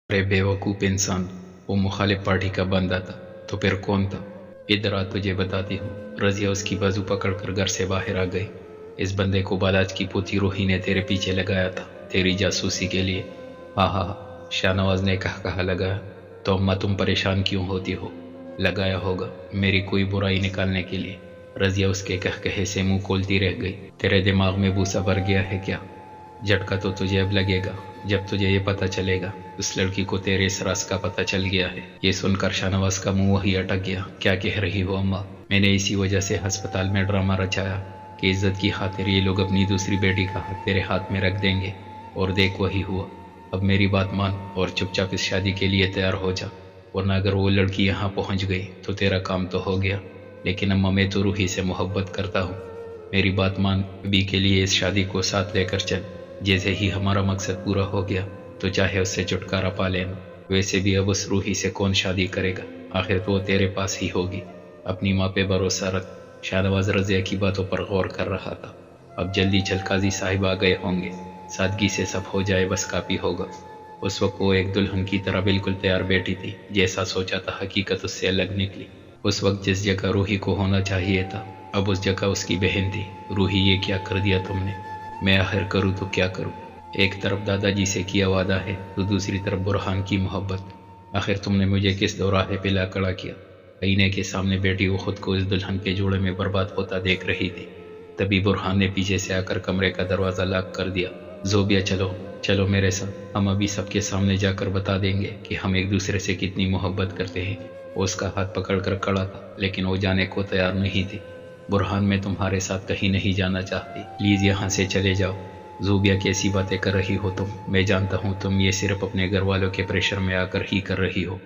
ارے بیوقوف انسان، وہ مخالف پارٹی کا بندہ تھا تو پھر کون تھا؟ ادھر آ تجھے بتاتی ہوں۔ رضیہ اس کی بازو پکڑ کر گھر سے باہر آ گئی۔ اس بندے کو بالاج کی پوتی روحی نے تیرے پیچھے لگایا تھا، تیری جاسوسی کے لیے۔ ہاں ہاں، شاہ نواز نے کہا لگایا تو اماں تم پریشان کیوں ہوتی ہو؟ لگایا ہوگا میری کوئی برائی نکالنے کے لیے۔ رضیہ اس کے کہے سے منہ کھولتی رہ گئی۔ تیرے دماغ میں بھوسا بھر گیا ہے کیا؟ جھٹکا تو تجھے اب لگے گا جب تجھے یہ پتہ چلے گا اس لڑکی کو تیرے اس راز کا پتہ چل گیا ہے۔ یہ سن کر شاہ نواز کا منہ وہی اٹک گیا۔ کیا کہہ رہی ہو اماں؟ میں نے اسی وجہ سے ہسپتال میں ڈرامہ رچایا کہ عزت کی خاطر یہ لوگ اپنی دوسری بیٹی کا حق تیرے ہاتھ میں رکھ دیں گے، اور دیکھ وہی ہوا۔ اب میری بات مان اور چپ چاپ اس شادی کے لیے تیار ہو جا، ورنہ اگر وہ لڑکی یہاں پہنچ گئی تو تیرا کام تو ہو گیا۔ لیکن اماں میں تو روحی سے محبت کرتا ہوں، میری بات مان، ابھی کے لیے اس شادی کو ساتھ لے کر چل۔ جیسے ہی ہمارا مقصد پورا ہو گیا تو چاہے اس سے چھٹکارا پا لینا۔ ویسے بھی اب اس روحی سے کون شادی کرے گا؟ آخر تو وہ تیرے پاس ہی ہوگی۔ اپنی ماں پہ بھروسہ رکھ۔ شاہ نواز رضیہ کی باتوں پر غور کر رہا تھا۔ اب جلدی چل، قاضی صاحب آ گئے ہوں گے، سادگی سے سب ہو جائے بس کافی ہوگا۔ اس وقت وہ ایک دلہن کی طرح بالکل تیار بیٹھی تھی، جیسا سوچا تھا حقیقت اس سے الگ نکلی۔ اس وقت جس جگہ روحی کو ہونا چاہیے تھا، اب اس جگہ اس کی بہن تھی۔ روحی، یہ کیا کر دیا تم نے؟ میں آخر کروں تو کیا کروں؟ ایک طرف دادا جی سے کیا وعدہ ہے تو دوسری طرف برہان کی محبت۔ آخر تم نے مجھے کس دوراہے پہ لا کھڑا کیا؟ آئینے کے سامنے بیٹھی وہ خود کو اس دلہن کے جوڑے میں برباد ہوتا دیکھ رہی تھی۔ تبھی برہان نے پیچھے سے آ کر کمرے کا دروازہ لاک کر دیا۔ زوبیا، چلو چلو میرے ساتھ، ہم ابھی سب کے سامنے جا کر بتا دیں گے کہ ہم ایک دوسرے سے کتنی محبت کرتے ہیں۔ وہ اس کا ہاتھ پکڑ کر کھڑا تھا لیکن وہ جانے کو تیار نہیں تھی۔ برہان، میں تمہارے ساتھ کہیں نہیں جانا چاہتی، پلیز یہاں سے چلے جاؤ۔ زوبیا، کیسی باتیں کر رہی ہو تم؟ میں جانتا ہوں تم یہ صرف اپنے گھر والوں کے پریشر میں آ کر ہی کر رہی ہو۔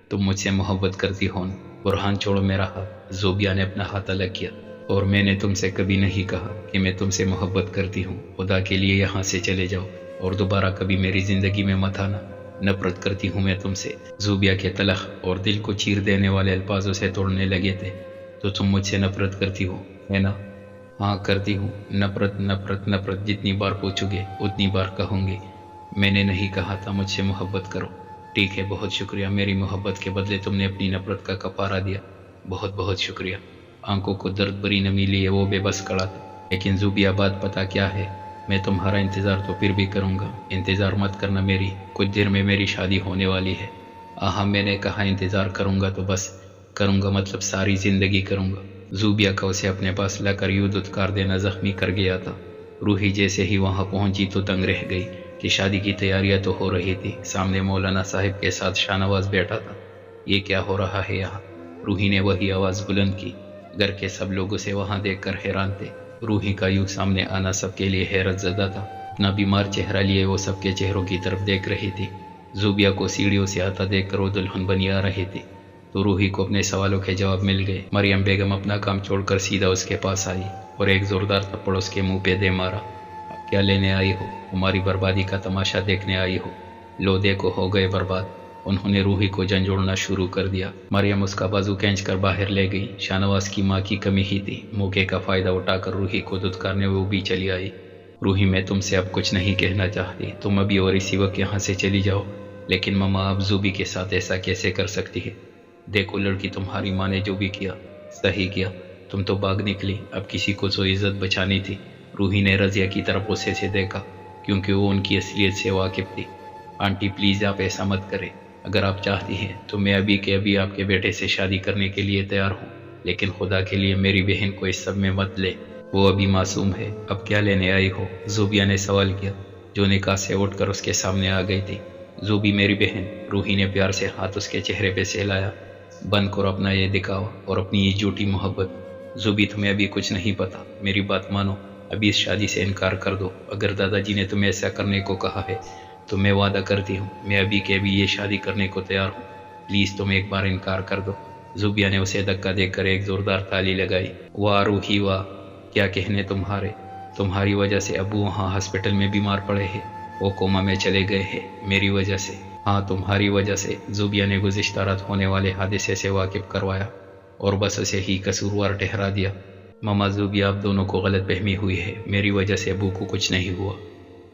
تم مجھ سے محبت کرتی ہو نا؟ برہان، چھوڑو میرا ہاتھ۔ زوبیا نے اپنا ہاتھ الگ کیا۔ اور میں نے تم سے کبھی نہیں کہا کہ میں تم سے محبت کرتی ہوں۔ خدا کے لیے یہاں سے چلے جاؤ اور دوبارہ کبھی میری زندگی میں مت آنا۔ نفرت کرتی ہوں میں تم سے۔ زوبیا کے تلخ اور دل کو چیر دینے والے الفاظوں سے توڑنے لگے تھے۔ تو تم مجھ سے نفرت کرتی ہو، ہے نا؟ ہاں کرتی ہوں، نفرت نفرت نفرت، جتنی بار پوچھو گے اتنی بار کہوں گی۔ میں نے نہیں کہا تھا مجھ سے محبت کرو۔ ٹھیک ہے، بہت شکریہ، میری محبت کے بدلے تم نے اپنی نفرت کا کفارہ دیا، بہت بہت شکریہ۔ آنکھوں کو درد بری نمی لیے وہ بے بس کھڑا تھا۔ لیکن زوبیا، بات پتہ کیا ہے؟ میں تمہارا انتظار تو پھر بھی کروں گا۔ انتظار مت کرنا میری، کچھ دیر میں میری شادی ہونے والی ہے۔ ہاں میں نے کہا انتظار کروں گا تو بس کروں گا، مطلب ساری زندگی کروں گا۔ زوبیا کا اسے اپنے پاس لا کر یوں دھتکار دینا زخمی کر گیا تھا۔ روحی جیسے ہی وہاں پہنچی تو دنگ رہ گئی کہ شادی کی تیاریاں تو ہو رہی تھی، سامنے مولانا صاحب کے ساتھ شاہ نواز بیٹھا تھا۔ یہ کیا ہو رہا ہے یہاں؟ روحی نے وہی آواز بلند کی۔ گھر کے سب لوگ اسے وہاں دیکھ کر حیران تھے۔ روحی کا یوں سامنے آنا سب کے لیے حیرت زدہ تھا۔ اپنا بیمار چہرہ لیے وہ سب کے چہروں کی طرف دیکھ رہی تھی۔ زوبیا کو سیڑھیوں سے آتا دیکھ کر وہ دلہن بنی آ رہی تھی تو روحی کو اپنے سوالوں کے جواب مل گئے۔ مریم بیگم اپنا کام چھوڑ کر سیدھا اس کے پاس آئی اور ایک زوردار تھپڑ اس کے منہ پہ دے مارا۔ اب کیا لینے آئی ہو؟ ہماری بربادی کا تماشا دیکھنے آئی ہو؟ لو دیکھو، ہو گئے برباد۔ انہوں نے روحی کو جھنجھوڑنا شروع کر دیا۔ مریم اس کا بازو کھینچ کر باہر لے گئی۔ شاہ نواز کی ماں کی کمی ہی تھی، موقع کا فائدہ اٹھا کر روحی کو دھتکارنے وہ بھی چلی آئی۔ روحی، میں تم سے اب کچھ نہیں کہنا چاہتی، تم ابھی اور اسی وقت یہاں سے چلی جاؤ۔ لیکن ماما، اب زوبی کے ساتھ ایسا کیسے کر سکتی ہے؟ دیکھو لڑکی، تمہاری ماں نے جو بھی کیا صحیح کیا، تم تو بھاگ نکلی، اب کسی کو تو عزت بچانی تھی۔ روحی نے رضیہ کی طرف غصے سے دیکھا کیونکہ وہ ان کی اصلیت سے واقف تھی۔ آنٹی پلیز آپ ایسا مت کریں، اگر آپ چاہتی ہیں تو میں ابھی کے ابھی آپ کے بیٹے سے شادی کرنے کے لیے تیار ہوں، لیکن خدا کے لیے میری بہن کو اس سب میں مت لے، وہ ابھی معصوم ہے۔ اب کیا لینے آئی ہو؟ زوبیا نے سوال کیا، جو نکاح سے اٹھ کر اس کے سامنے آ گئی تھی۔ زوبی میری بہن، روحی نے پیار سے ہاتھ اس کے چہرے پہ سہلایا۔ بند کرو اپنا یہ دکھاوا اور اپنی یہ جھوٹی محبت۔ زوبی، تمہیں ابھی کچھ نہیں پتا، میری بات مانو، ابھی اس شادی سے انکار کر دو۔ اگر دادا جی نے تمہیں ایسا کرنے کو کہا ہے تو میں وعدہ کرتی ہوں میں ابھی کے ابھی یہ شادی کرنے کو تیار ہوں، پلیز تم ایک بار انکار کر دو۔ زوبیا نے اسے دھکا دے کر ایک زوردار تالی لگائی۔ واہ روحی واہ، کیا کہنے تمہارے، تمہاری وجہ سے ابو وہاں ہسپتال میں بیمار پڑے ہیں، وہ کوما میں چلے گئے ہیں، میری وجہ سے۔ ہاں تمہاری وجہ سے۔ زوبیا نے گزشتہ رات ہونے والے حادثے سے واقف کروایا اور بس اسے ہی قصوروار ٹھہرا دیا۔ ماما، زوبیا، آپ دونوں کو غلط فہمی ہوئی ہے، میری وجہ سے ابو کو کچھ نہیں ہوا۔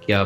کیا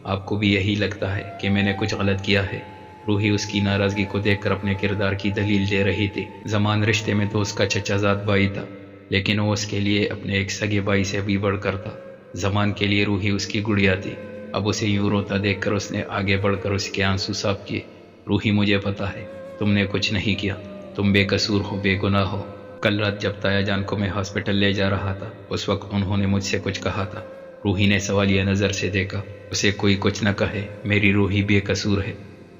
آپ کو بھی یہی لگتا ہے کہ میں نے کچھ غلط کیا ہے؟ روحی اس کی ناراضگی کو دیکھ کر اپنے کردار کی دلیل دے رہی تھی۔ زمان رشتے میں تو اس کا چچا زاد بھائی تھا، لیکن وہ اس کے لیے اپنے ایک سگے بھائی سے بھی بڑھ کر تھا۔ زمان کے لیے روحی اس کی گڑیا تھی۔ اب اسے یوں روتا دیکھ کر اس نے آگے بڑھ کر اس کے آنسو صاف کیے۔ روحی، مجھے پتا ہے تم نے کچھ نہیں کیا، تم بے قصور ہو، بے گناہ ہو۔ کل رات جب تایا جان کو میں ہاسپٹل لے جا رہا تھا، اس وقت انہوں نے مجھ سے کچھ کہا تھا۔ روحی نے سوالیہ نظر سے دیکھا۔ اسے کوئی کچھ نہ کہے، میری روحی بے قصور ہے۔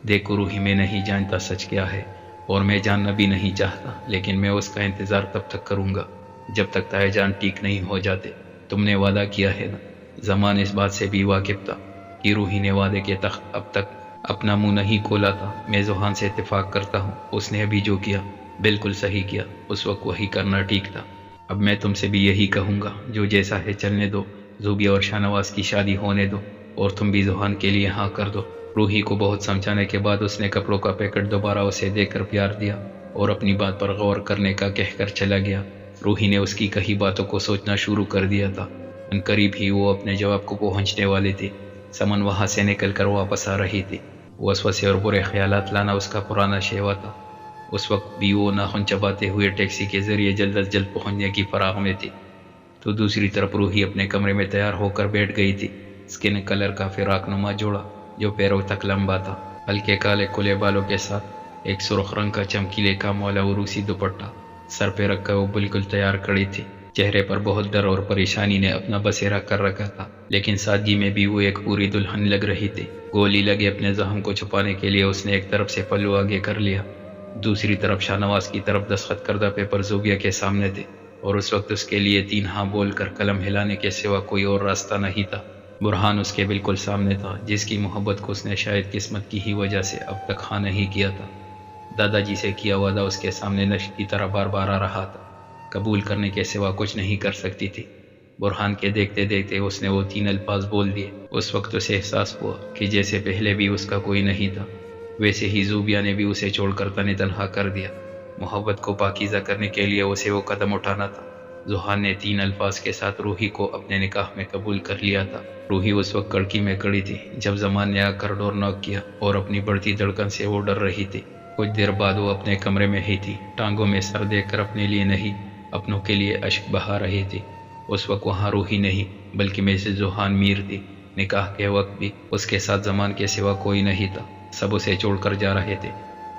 دیکھو روحی، میں نہیں جانتا سچ کیا ہے، اور میں جاننا بھی نہیں چاہتا، لیکن میں اس کا انتظار تب تک کروں گا جب تک تایا جان ٹھیک نہیں ہو جاتے۔ تم نے وعدہ کیا ہے نا؟ زمان اس بات سے بھی واقف تھا کہ روحی نے وعدے کے تخت اب تک اپنا منہ نہیں کھولا تھا۔ میں ذوحان سے اتفاق کرتا ہوں، اس نے ابھی جو کیا بالکل صحیح کیا، اس وقت وہی کرنا ٹھیک تھا۔ اب میں تم سے بھی یہی کہوں گا، جو جیسا ہے چلنے دو، زوبیہ اور شاہ نواز کی شادی ہونے دو، اور تم بھی ذوحان کے لیے ہاں کر دو۔ روحی کو بہت سمجھانے کے بعد اس نے کپڑوں کا پیکٹ دوبارہ اسے دے کر پیار دیا اور اپنی بات پر غور کرنے کا کہہ کر چلا گیا۔ روحی نے اس کی کہی باتوں کو سوچنا شروع کر دیا تھا۔ ان قریب ہی وہ اپنے جواب کو پہنچنے والی تھی۔ سمن وہاں سے نکل کر واپس آ رہی تھی۔ وسوسے اور برے خیالات لانا اس کا پرانا شیوا تھا۔ اس وقت بھی وہ ناخن چباتے ہوئے ٹیکسی کے ذریعے جلد از جلد پہنچنے کی فراغ میں تھی، تو دوسری طرف روحی اپنے کمرے میں تیار ہو کر بیٹھ گئی تھی۔ اسکن کلر کا فراق نما جوڑا جو پیروں تک لمبا تھا، ہلکے کالے کھلے بالوں کے ساتھ ایک سرخ رنگ کا چمکیلے کام والا عروسی دوپٹہ سر پہ رکھ کر وہ بالکل تیار کھڑی تھی۔ چہرے پر بہت ڈر اور پریشانی نے اپنا بسیرا کر رکھا تھا، لیکن سادگی میں بھی وہ ایک پوری دلہن لگ رہی تھی۔ گولی لگے اپنے زخم کو چھپانے کے لیے اس نے ایک طرف سے پلو آگے کر لیا، دوسری طرف شاہ نواز کی طرف دستخط کردہ پیپر زوبیہ کے سامنے تھے، اور اس وقت اس کے لیے 3 ہاں بول کر قلم ہلانے کے سوا کوئی اور راستہ نہیں تھا۔ برہان اس کے بالکل سامنے تھا، جس کی محبت کو اس نے شاید قسمت کی ہی وجہ سے اب تک ہاں نہیں کیا تھا۔ دادا جی سے کیا وعدہ اس کے سامنے نشر کی طرح بار بار آ رہا تھا، قبول کرنے کے سوا کچھ نہیں کر سکتی تھی۔ برہان کے دیکھتے دیکھتے اس نے وہ 3 الفاظ بول دیے۔ اس وقت اسے احساس ہوا کہ جیسے پہلے بھی اس کا کوئی نہیں تھا، ویسے ہی زوبیہ نے بھی اسے چھوڑ کر تن تنہا کر دیا۔ محبت کو پاکیزہ کرنے کے لیے اسے وہ قدم اٹھانا تھا۔ ذوحان نے 3 الفاظ کے ساتھ روحی کو اپنے نکاح میں قبول کر لیا تھا۔ روحی اس وقت کڑکی میں کھڑی تھی جب زمان نے آ کر ڈور ناک کیا، اور اپنی بڑھتی دھڑکن سے وہ ڈر رہی تھی۔ کچھ دیر بعد وہ اپنے کمرے میں ہی تھی، ٹانگوں میں سر دے کر اپنے لیے نہیں اپنوں کے لیے اشک بہا رہی تھی۔ اس وقت وہاں روحی نہیں بلکہ مسز ذوحان میر تھی۔ نکاح کے وقت بھی اس کے ساتھ زمان کے سوا کوئی نہیں تھا، سب اسے چھوڑ کر جا رہے تھے۔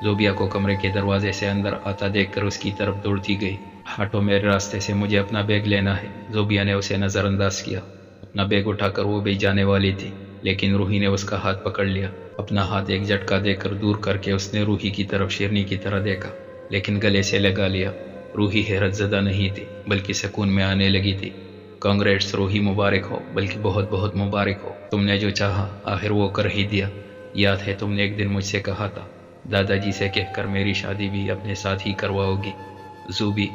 زوبیہ کو کمرے کے دروازے سے اندر آتا دیکھ کر اس کی طرف دوڑتی گئی۔ ہٹو میرے راستے سے، مجھے اپنا بیگ لینا ہے۔ زوبیہ نے اسے نظر انداز کیا۔ اپنا بیگ اٹھا کر وہ بھی جانے والی تھی، لیکن روحی نے اس کا ہاتھ پکڑ لیا۔ اپنا ہاتھ ایک جھٹکا دے کر دور کر کے اس نے روحی کی طرف شیرنی کی طرح دیکھا، لیکن گلے سے لگا لیا۔ روحی حیرت زدہ نہیں تھی بلکہ سکون میں آنے لگی تھی۔ کانگریٹس روحی، مبارک ہو، بلکہ بہت بہت مبارک ہو۔ تم نے جو چاہا آخر وہ کر ہی دیا۔ یاد ہے تم نے ایک دن مجھ سے کہا تھا دادا جی سے کہہ کر میری شادی بھی اپنے ساتھ ہی کرواؤ گی؟ زوبی،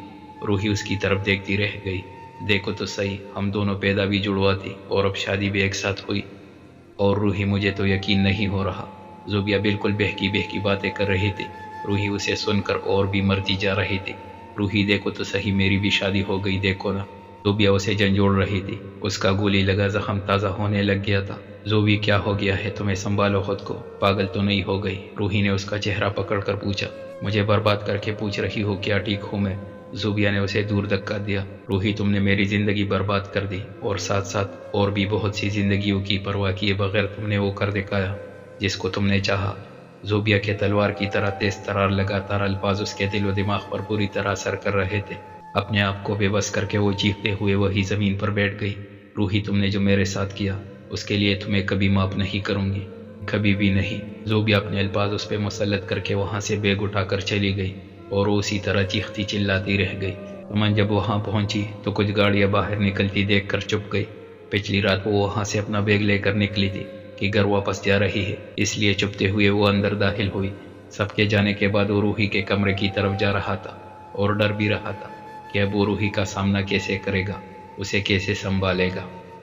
روحی اس کی طرف دیکھتی رہ گئی۔ دیکھو تو صحیح، ہم دونوں پیدا بھی جڑوا تھی اور اب شادی بھی ایک ساتھ ہوئی۔ اور روحی، مجھے تو یقین نہیں ہو رہا۔ زوبیہ بالکل بہکی بہکی باتیں کر رہی تھی۔ روحی اسے سن کر اور بھی مرتی جا رہی تھی۔ روحی، دیکھو تو صحیح، میری بھی شادی ہو گئی، دیکھو نا۔ زوبیہ اسے جھنجھوڑ رہی تھی۔ اس کا گولی لگا زخم تازہ ہونے لگ گیا تھا۔ زوبی، کیا ہو گیا ہے تمہیں؟ سنبھالو خود کو، پاگل تو نہیں ہو گئی؟ روحی نے اس کا چہرہ پکڑ کر پوچھا۔ مجھے برباد کر کے پوچھ رہی ہو کیا ٹھیک ہوں میں؟ زوبیہ نے اسے دور دھکا دیا۔ روحی، تم نے میری زندگی برباد کر دی، اور ساتھ ساتھ اور بھی بہت سی زندگیوں کی پرواہ کیے بغیر تم نے وہ کر دکھایا جس کو تم نے چاہا۔ زوبیہ کے تلوار کی طرح تیز ترار لگاتار الفاظ اس کے دل و دماغ پر بری طرح اثر کر رہے تھے۔ اپنے آپ کو بے بس کر کے وہ چیختے ہوئے وہی زمین پر بیٹھ گئی۔ روحی، تم نے جو میرے ساتھ کیا اس کے لیے تمہیں کبھی معاف نہیں کروں گی، کبھی بھی نہیں۔ زوبیہ اپنے الفاظ اس پہ مسلط کر کے وہاں سے بیگ اٹھا کر چلی گئی، اور وہ اسی طرح چیختی چلاتی رہ گئی۔ امن جب وہاں پہنچی تو کچھ گاڑیاں باہر نکلتی دیکھ کر چپ گئی۔ پچھلی رات وہ وہاں سے اپنا بیگ لے کر نکلی تھی کہ گھر واپس جا رہی ہے، اس لیے چپتے ہوئے وہ اندر داخل ہوئی۔ سب کے جانے کے بعد وہ روحی کے کمرے کی طرف جا رہا تھا، اور ڈر بھی رہا تھا کہ اب وہ روحی کا سامنا کیسے کرے گا، اسے کیسے سنبھالے گا۔